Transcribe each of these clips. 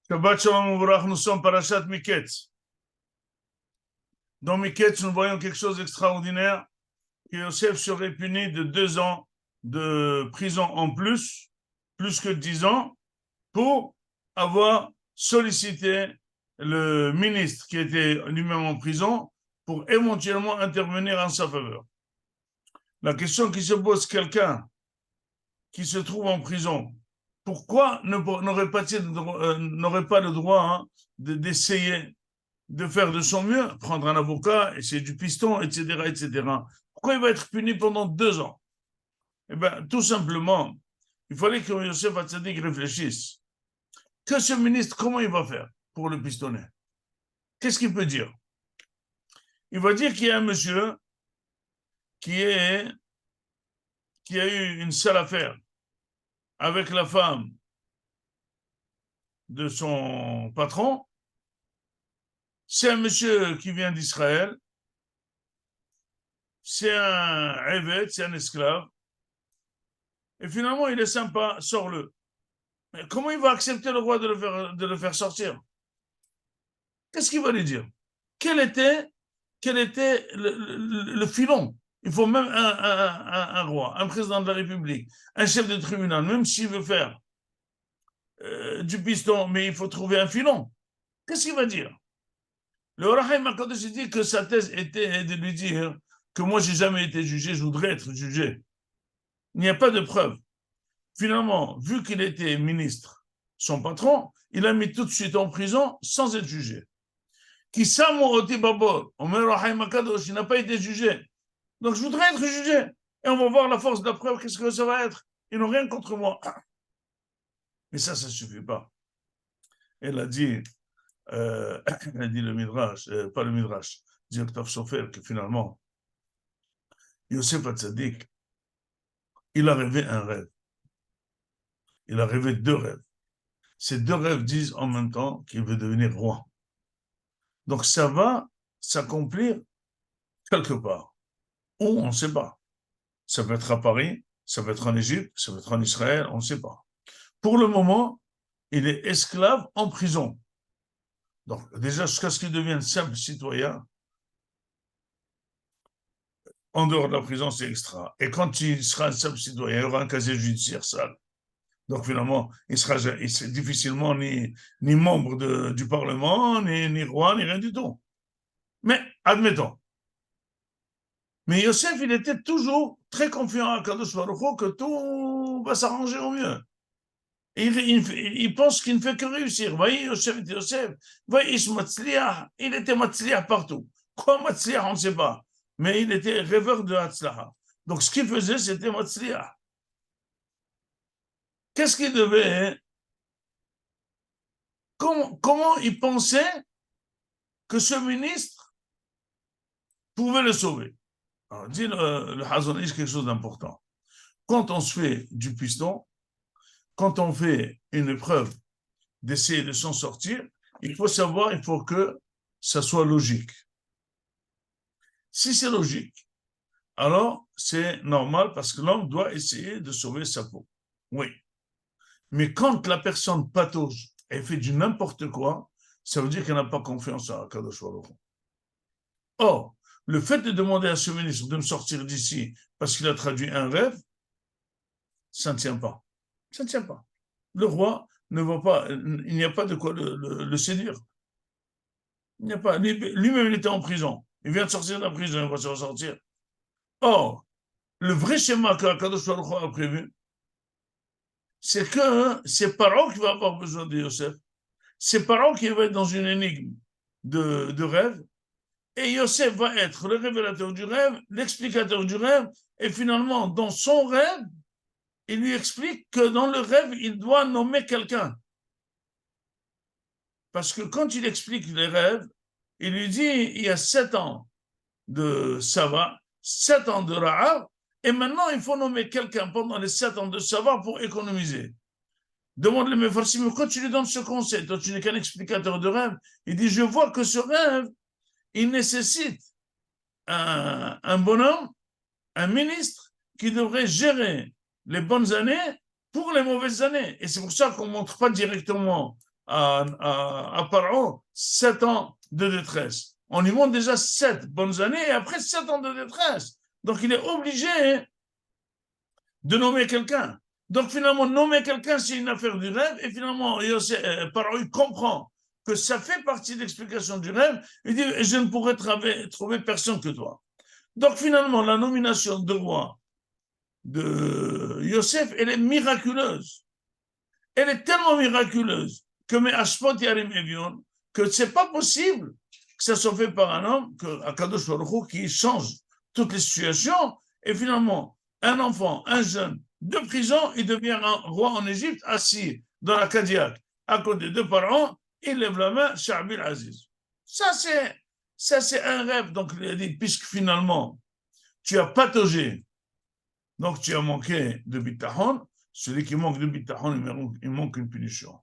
Shabbat Shalom Uvrach, nous sommes parashat Miketz. Dans Miketz, nous voyons quelque chose d'extraordinaire, que Yosef serait puni de 2 ans de prison en plus que 10 ans, pour avoir sollicité le ministre qui était lui-même en prison pour éventuellement intervenir en sa faveur. La question qui se pose, quelqu'un qui se trouve en prison, pourquoi n'aurait pas le droit d'essayer de faire de son mieux, prendre un avocat, essayer du piston, etc., etc. Pourquoi il va être puni pendant 2 ans? Eh bien, tout simplement, il fallait que Yosef Hatzadik réfléchisse. Que ce ministre, comment il va faire pour le pistonner? Qu'est-ce qu'il peut dire? Il va dire qu'il y a un monsieur qui a eu une sale affaire avec la femme de son patron. C'est un monsieur qui vient d'Israël. C'est un évêque, c'est un esclave. Et finalement, il est sympa, sors-le. Mais comment il va accepter le roi de le faire sortir? Qu'est-ce qu'il va lui dire? Quel était le filon? Il faut même un roi, un président de la République, un chef de tribunal, même s'il veut faire du piston, mais il faut trouver un filon. Qu'est-ce qu'il va dire? Le Rahim Akadosh dit que sa thèse était de lui dire que moi, j'ai jamais été jugé, je voudrais être jugé. Il n'y a pas de preuve. Finalement, vu qu'il était ministre, son patron, il a mis tout de suite en prison sans être jugé. Qui il n'a pas été jugé. Donc je voudrais être jugé. Et on va voir la force de la preuve, qu'est-ce que ça va être. Ils n'ont rien contre moi. Mais ça ne suffit pas. Elle a dit le Midrash, pas le Midrash, dit Octave Sofer, que finalement, Yosef Hatzadik, il a rêvé un rêve. Il a rêvé 2 rêves. Ces 2 rêves disent en même temps qu'il veut devenir roi. Donc ça va s'accomplir quelque part. Où, on ne sait pas. Ça peut être à Paris, ça peut être en Égypte, ça peut être en Israël, on ne sait pas. Pour le moment, il est esclave en prison. Donc déjà, jusqu'à ce qu'il devienne simple citoyen, en dehors de la prison, c'est extra. Et quand il sera un simple citoyen, il y aura un casier judiciaire sale. Donc finalement, il sera difficilement ni membre du Parlement, ni roi, ni rien du tout. Mais admettons. Mais Yosef, il était toujours très confiant à Kadosh Baruch Hu que tout va s'arranger au mieux. Et il pense qu'il ne fait que réussir. Vous voyez, Yosef, voyez, il était matzliah partout. Quoi matzliah, on ne sait pas. Mais il était rêveur de Hatzlaha. Donc ce qu'il faisait, c'était matzliah. Qu'est-ce qu'il devait? Comment il pensait que ce ministre pouvait le sauver? Alors, dit le Hazon Ish quelque chose d'important. Quand on se fait du piston, quand on fait une épreuve d'essayer de s'en sortir, il faut que ça soit logique. Si c'est logique, alors c'est normal parce que l'homme doit essayer de sauver sa peau. Oui. Mais quand la personne patauge et fait du n'importe quoi, ça veut dire qu'elle n'a pas confiance à Kadosh Baruch Hu. Or, le fait de demander à ce ministre de me sortir d'ici parce qu'il a traduit un rêve, ça ne tient pas. Ça ne tient pas. Le roi ne va pas, il n'y a pas de quoi le séduire. Il n'y a pas. Lui-même, il était en prison. Il vient de sortir de la prison, il va se ressortir. Or, le vrai schéma que Kadosh Baruch Hu a prévu, c'est que c'est Paro qui va avoir besoin de Yosef. C'est Paro qui va être dans une énigme de rêve. Et Yosef va être le révélateur du rêve, l'explicateur du rêve. Et finalement, dans son rêve, il lui explique que dans le rêve, il doit nommer quelqu'un. Parce que quand il explique les rêves, il lui dit, il y a 7 ans de Sava, 7 ans de Ra'ab, et maintenant il faut nommer quelqu'un pendant les 7 ans de Sava pour économiser. Demande le Mefarsim, quand tu lui donnes ce conseil, toi tu n'es qu'un explicateur de rêve, il dit, je vois que ce rêve, il nécessite un bonhomme, un ministre, qui devrait gérer les bonnes années pour les mauvaises années. Et c'est pour ça qu'on ne montre pas directement à Paro 7 ans de détresse. On lui montre déjà 7 bonnes années et après 7 ans de détresse. Donc il est obligé de nommer quelqu'un. Donc finalement, nommer quelqu'un, c'est une affaire du rêve. Et finalement, Paro comprend que ça fait partie de l'explication du rêve. Il dit, je ne pourrais trouver personne que toi. Donc finalement, la nomination de roi de Yosef, elle est miraculeuse. Elle est tellement miraculeuse que mes Ashpot Yarim Evion, que c'est pas possible que ça soit fait par un homme, que Akadosh Baruch Hu, qui change toutes les situations, et finalement, un enfant, un jeune, de prison, il devient un roi en Égypte, assis dans la Cadillac, à côté de parents, il lève la main, Sha'bil Aziz. Ça, c'est un rêve. Donc, il a dit, puisque finalement, tu as pataugé, donc tu as manqué de bitachon, celui qui manque de bitachon, il manque une punition.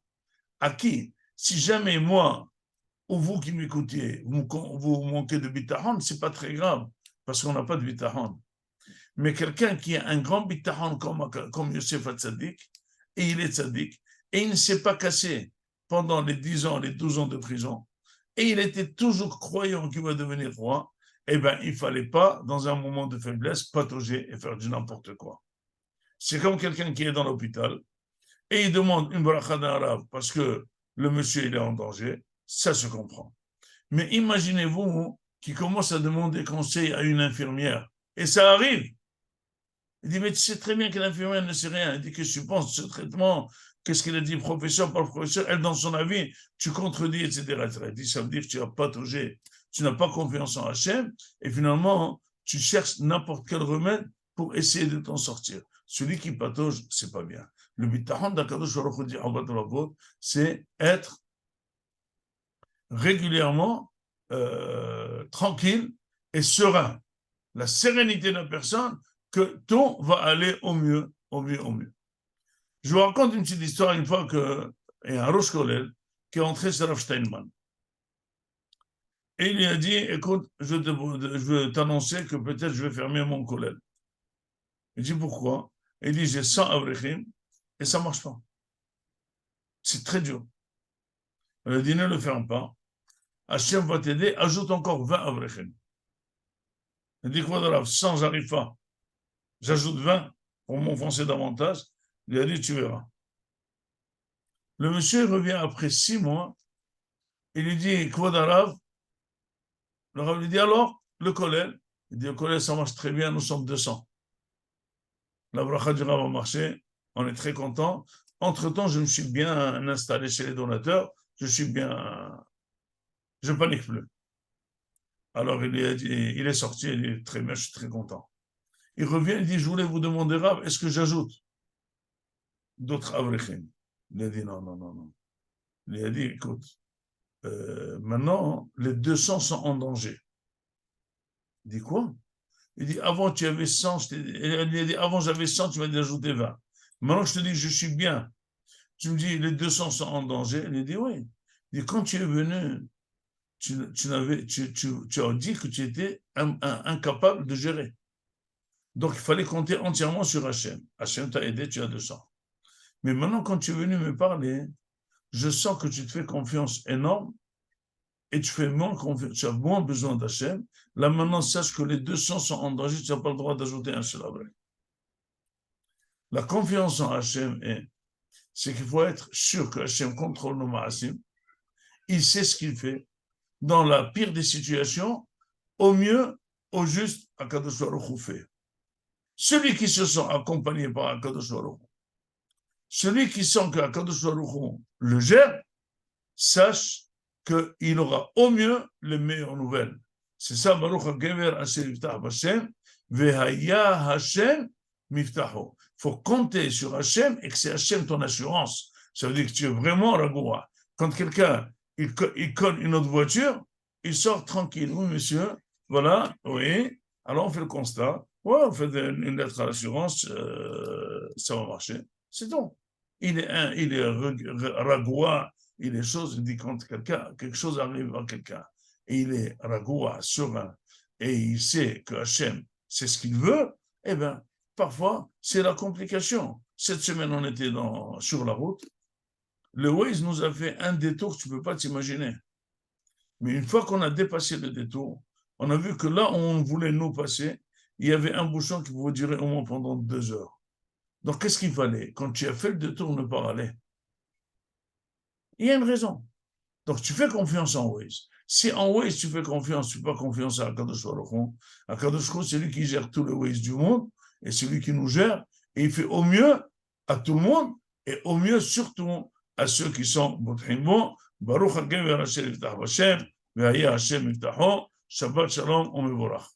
À qui? Si jamais moi, ou vous qui m'écoutiez, vous manquez de bitachon, c'est pas très grave, parce qu'on n'a pas de bitachon. Mais quelqu'un qui a un grand bitachon comme Yosef Hatzadik, et il est tzaddik, et il ne s'est pas cassé pendant les 10 ans, les 12 ans de prison, et il était toujours croyant qu'il va devenir roi, eh bien, il ne fallait pas, dans un moment de faiblesse, patauger et faire du n'importe quoi. C'est comme quelqu'un qui est dans l'hôpital et il demande une bracha d'un arabe parce que le monsieur il est en danger, ça se comprend. Mais imaginez-vous qui commence à demander conseil à une infirmière et ça arrive. Il dit, mais tu sais très bien que l'infirmière ne sait rien. Il dit, qu'est-ce que tu penses de ce traitement? Qu'est-ce qu'elle a dit professeur par professeur? Elle, dans son avis, tu contredis, etc. Il dit, ça veut dire que tu n'as pas touché, tu n'as pas confiance en Hachem, et finalement, tu cherches n'importe quel remède pour essayer de t'en sortir. Celui qui patauge, c'est pas bien. Le bitachon d'Akadosh Baruch Hu dit, c'est être régulièrement tranquille et serein. La sérénité de la personne, que tout va aller au mieux, au mieux, au mieux. Je vous raconte une petite histoire une fois qu'il y a un Rosh Kollel qui est entré chez Rav Steinman. Et il lui a dit, écoute, je veux t'annoncer que peut-être je vais fermer mon Kollel. Il dit, pourquoi? Il dit, j'ai 100 avrechim et ça ne marche pas. C'est très dur. Il a dit, ne le ferme pas. Hachem va t'aider, ajoute encore 20 avrechim. Il dit, quoi de Rav, 100, j'arrive pas. J'ajoute 20 pour m'enfoncer davantage. Il a dit, tu verras. Le monsieur revient après 6 mois. Il lui dit, Kvod Arav. Le Rav lui dit, alors, le Kollel. Il dit, le Kollel, ça marche très bien, nous sommes 200. La bracha du Rav a marché. On est très contents. Entre-temps, je me suis bien installé chez les donateurs. Je ne panique plus. Alors, il est sorti. Il dit, très bien, je suis très content. Il revient, il dit, je voulais vous demander, Rav, est-ce que j'ajoute d'autres avrechim? Il a dit, non, non, non, non. Il a dit, écoute, maintenant, les 200 sont en danger. Il dit, quoi? Il dit, avant, tu avais 100. Il a dit, avant, j'avais 100, tu m'as dit d'ajouter 20. Maintenant, je te dis que je suis bien. Tu me dis, les 200 sont en danger. Il dit, oui. Il dit, quand tu es venu, tu as dit que tu étais incapable de gérer. Donc, il fallait compter entièrement sur Hachem. Hachem t'a aidé, tu as 200. Mais maintenant, quand tu es venu me parler, je sens que tu te fais confiance énorme et tu as moins besoin d'Hachem. Là, maintenant, sache que les 200 sont en danger, tu n'as pas le droit d'ajouter un seul avril. La confiance en Hachem, c'est qu'il faut être sûr que Hachem contrôle nos ma'asim. Il sait ce qu'il fait. Dans la pire des situations, au mieux, au juste, Akadosh Baruch Hu fait. Celui qui se sent accompagné par Akadosh Baruch Hu, celui qui sent que Akadosh Baruch Hu le gère, sache qu'il aura au mieux les meilleures nouvelles. C'est ça, Baruch HaGever Asher Yiftach B'Hashem, Vehaya Hashem Miftacho. Il faut compter sur Hashem et que c'est Hashem ton assurance. Ça veut dire que tu es vraiment ragoua. Quand quelqu'un il colle une autre voiture, il sort tranquille. Oui, monsieur, voilà, oui. Alors on fait le constat. Ouais, on fait une lettre à l'assurance, ça va marcher. C'est tout. Il est ragoua. Il est chose, il dit quand quelque chose arrive à quelqu'un, et il est ragoua, serein, et il sait que Hachem, c'est ce qu'il veut, eh bien, parfois, c'est la complication. Cette semaine, on était sur la route, le Waze nous a fait un détour que tu ne peux pas t'imaginer. Mais une fois qu'on a dépassé le détour, on a vu que là où on voulait nous passer, il y avait un bouchon qui pouvait durer au moins pendant 2 heures. Donc, qu'est-ce qu'il fallait? Quand tu as fait le détour, ne pas aller. Il y a une raison. Donc, tu fais confiance en Waze. Si en Waze, tu fais confiance, tu ne fais pas confiance à Akadosh Baruch Hu. Akadosh Baruch Hu, c'est lui qui gère tout le Waze du monde, et c'est lui qui nous gère, et il fait au mieux à tout le monde, et au mieux surtout à ceux qui sont Bothimbo. Baruch HaGever Hashem Yiftach Hashem, Ve'aya Hashem Yiftacho, Shabbat Shalom, Omevorach.